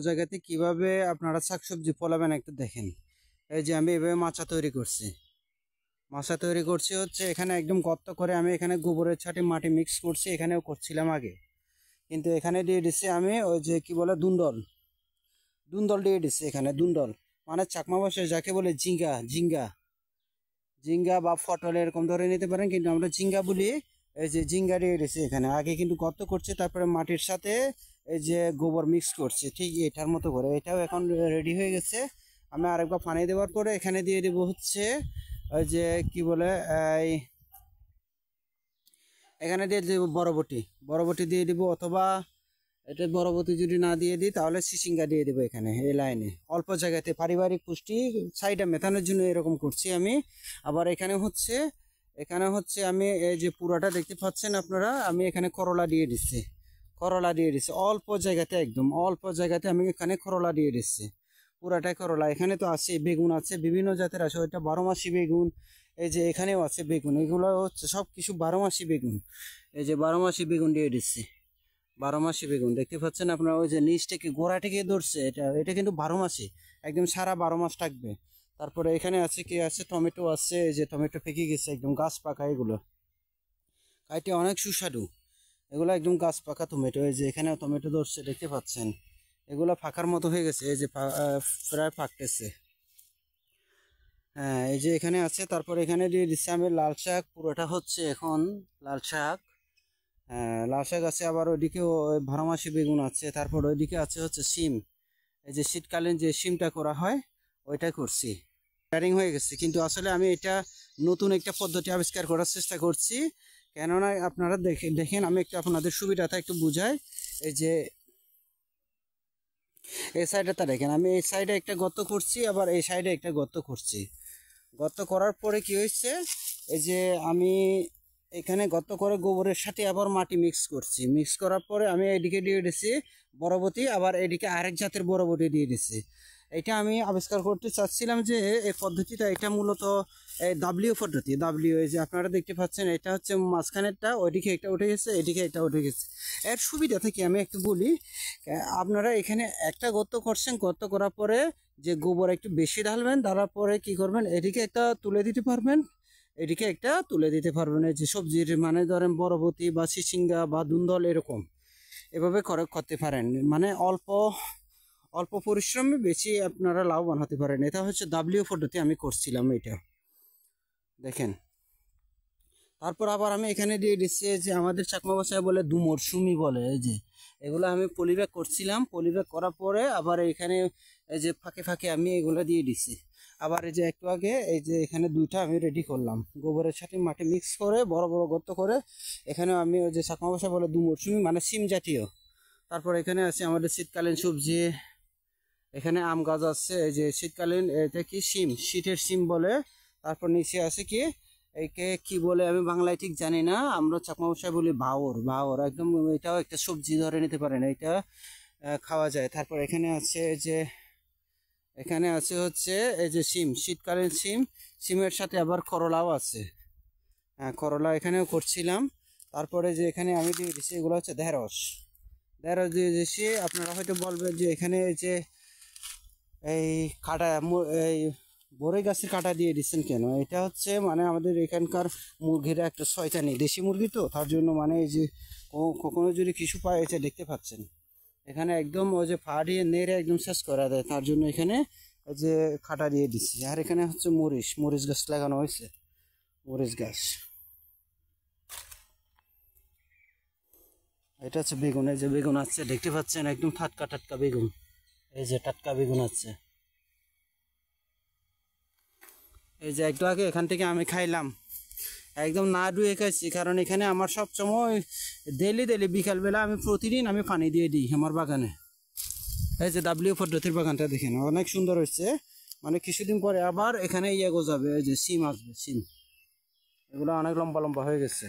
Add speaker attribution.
Speaker 1: জায়গাতে কিভাবে আপনারা শাকসবজি ফলাবেন একটু দেখেন। এই যে আমি এভাবে মাচা তৈরি করছি হচ্ছে এখানে একদম গর্ত করে আমি এখানে গোবরের ছাটি মাটি মিক্স করছি, এখানেও করছিলাম আগে, কিন্তু এখানে দিয়ে দিচ্ছি আমি ওই যে কি বলে দুন্দল দিয়ে দিচ্ছি এখানে। দুন্দল মানে চাকমা ভাষায় যাকে বলে জিঙ্গা বা পটল এরকম ধরে নিতে পারেন, কিন্তু আমরা জিঙ্গা বলি। এই যে জিঙ্গা দিয়ে দিচ্ছি এখানে, আগে কিন্তু গর্ত করছি, তারপরে মাটির সাথে এই যে গোবর মিক্স করছি ঠিক এটার মতো করে। এটাও এখন রেডি হয়ে গেছে। আমি আরেকবার পানি দেওয়ার পরে এখানে দিয়ে দেবো হচ্ছে ওই যে কি বলে এই এখানে দিয়ে দেবো বরবটি দিয়ে দিব, অথবা এটা বরবটি যদি না দিয়ে দিই তাহলে সিসিঙ্গা দিয়ে দেবো এখানে এই লাইনে। অল্প জায়গাতে পারিবারিক পুষ্টি সাইডে মেটানোর জন্য এরকম করছি আমি। আবার এখানে হচ্ছে আমি এই যে পুরাটা দেখতে পাচ্ছেন আপনারা, আমি এখানে করলা দিয়ে দিচ্ছি অল্প জায়গাতে, একদম অল্প জায়গাতে আমি এখানে করলা দিয়ে দিচ্ছি, পুরাটাই করলা। এখানে তো আছে বেগুন, আছে বিভিন্ন জাতের আছে, ওইটা 12 মাসি বেগুন। এই যে এখানেও আছে বেগুন, এগুলো হচ্ছে সব কিছু 12 মাসি বেগুন। এই যে 12 মাসি বেগুন দিয়ে দিচ্ছি, 12 মাসি বেগুন দেখতে পাচ্ছেন আপনারা। ওই যে নিচ থেকে গোড়া থেকে ধরছে, এটা কিন্তু 12 মাসি, একদম সারা 12 মাস থাকবে। তারপরে এখানে আছে কি আছে টমেটো আছে, এই যে টমেটো পেকে গেছে একদম গাছ পাকা, এগুলো খাইতে অনেক সুস্বাদু, এগুলো একদম গাছ পাকা টমেটো। এই যে এখানেও টমেটো ধরছে দেখতে পাচ্ছেন, এগুলো ফাঁকার মতো হয়ে গেছে, এই যে প্রায় পাকতেছে। হ্যাঁ এই যে এখানে আছে। তারপর এখানে দিয়ে দিচ্ছি আমি লাল শাক, পুরোটা হচ্ছে এখন লাল শাক। হ্যাঁ লাল শাক আছে, আবার ওইদিকেও 12 মাসি বেগুন আছে। তারপর ওইদিকে আছে হচ্ছে শিম, এই যে শীতকালীন যে শিমটা করা হয় ওইটা করছি। টায়ারিং হয়ে গেছে, কিন্তু আসলে আমি এটা নতুন একটা পদ্ধতি আবিষ্কার করার চেষ্টা করছি। কেননা আপনারা দেখেন আমি একটু আপনাদের সুবিধাটা একটু বুঝাই। এই যে এই সাইডটা দেখেন, আমি এই সাইডে একটা গর্ত করছি, আবার এই সাইডে একটা গর্ত করছি। গর্ত করার পরে কি হয়েছে, এই যে আমি এখানে গর্ত করে গোবরের সাথে আবার মাটি মিক্স করার পরে আমি এদিকে দিয়ে দিচ্ছি বরবটি, আবার এদিকে আরেক জাতের বরবটি দিয়ে দিচ্ছি। এটা আমি আবিষ্কার করতে চাচ্ছিলাম যে এই পদ্ধতিটা, এটা মূলত এই পদ্ধতি। এই যে আপনারা দেখতে পাচ্ছেন, এটা হচ্ছে মাঝখানেরটা, ওইদিকে একটা উঠে গেছে, এদিকে একটা উঠে গেছে। এর সুবিধা থেকে আমি একটু বলি, আপনারা এখানে একটা গর্ত করছেন, গর্ত করার পরে যে গোবর একটু বেশি ঢালবেন, ঢালার পরে কি করবেন, এদিকে একটা তুলে দিতে পারবেন, এদিকে একটা তুলে দিতে পারবেন। এই যে সবজির মানে ধরেন বরবটি বা সিসিঙ্গা বা দুন্দল এরকম এভাবে করতে পারেন, মানে অল্প পরিশ্রমে বেশি আপনারা লাভবান হতে পারেন। এটা হচ্ছে পদ্ধতি আমি করছিলাম, এটা দেখেন। তারপর আবার আমি এখানে দিয়ে দিচ্ছি যে আমাদের চাকমা ভাষায় বলে দুমরসুমি বলে। এই যে এগুলো আমি পলিব্যাগ করছিলাম, পলিব্যাগ করার পরে আবার এখানে এই যে ফাঁকে আমি এগুলো দিয়ে দিচ্ছি। আবার এই যে একটু আগে এই যে এখানে দুইটা আমি রেডি করলাম, গোবরের সাথে মাটি মিক্স করে বড় বড় গর্ত করে। এখানে আমি ওই যে চাকমা ভাষায় বলে দুমরসুমি মানে সিম জাতীয়। তারপর এখানে আছে আমাদের শীতকালীন সবজি, এখানে আম গাছ আছে, এই যে শীতকালীন এটা কি শীতের সিম বলে। তারপর নিচে আছে কি একে কি বলে আমি বাংলায় ঠিক জানি না, আমরা চাকমা ভাষায় বলি ভাওর একদম। এটাও একটা সবজি ধরে নিতে পারেন, এটা খাওয়া যায়। তারপর এখানে আছে হচ্ছে এই যে শীতকালীন সিমের সাথে আবার করলাও আছে। হ্যাঁ করলা এখানেও করছিলাম। তারপরে যে এখানে আমি দিয়ে দিচ্ছি এগুলো হচ্ছে ঢেঁড়স দিয়ে দিচ্ছি। আপনারা হয়তো বলবেন যে এখানে যে এই এই বড়ই গাছের কাঁটা দিয়ে দিচ্ছেন কেন। এটা হচ্ছে মানে আমাদের এখানকার মুরগিরা একটা শয়তানি, দেশি মুরগি তো, তার জন্য মানে এই যে কখনো যদি কিছু পায়, এটা দেখতে পাচ্ছেন এখানে একদম ওই যে ফা দিয়ে নেড়ে একদম শেষ করা দেয়, তার জন্য এখানে এই যে কাঁটা দিয়ে দিচ্ছি। আর এখানে হচ্ছে মরিচ গাছ লাগানো হয়েছে, মরিচ গাছ। এটা হচ্ছে বেগুন, এই যে বেগুন আছে দেখতে পাচ্ছেন, একদম টাটকা বেগুন। এই যে টাটকা বেগুন আছে, এই যে একটু আগে এখান থেকে আমি খাইলাম, একদম না ধুয়ে খাইছি। কারণ এখানে আমার সব সময় ডেলি বিকালবেলা আমি প্রতিদিন আমি পানি দিয়ে দিই আমার বাগানে। এই যে পদ্ধতির বাগানটা দেখেন অনেক সুন্দর হয়েছে, মানে কিছুদিন পরে আবার এখানে গজাবে, এই যে সিম আসবে, এগুলো অনেক লম্বা হয়ে গেছে।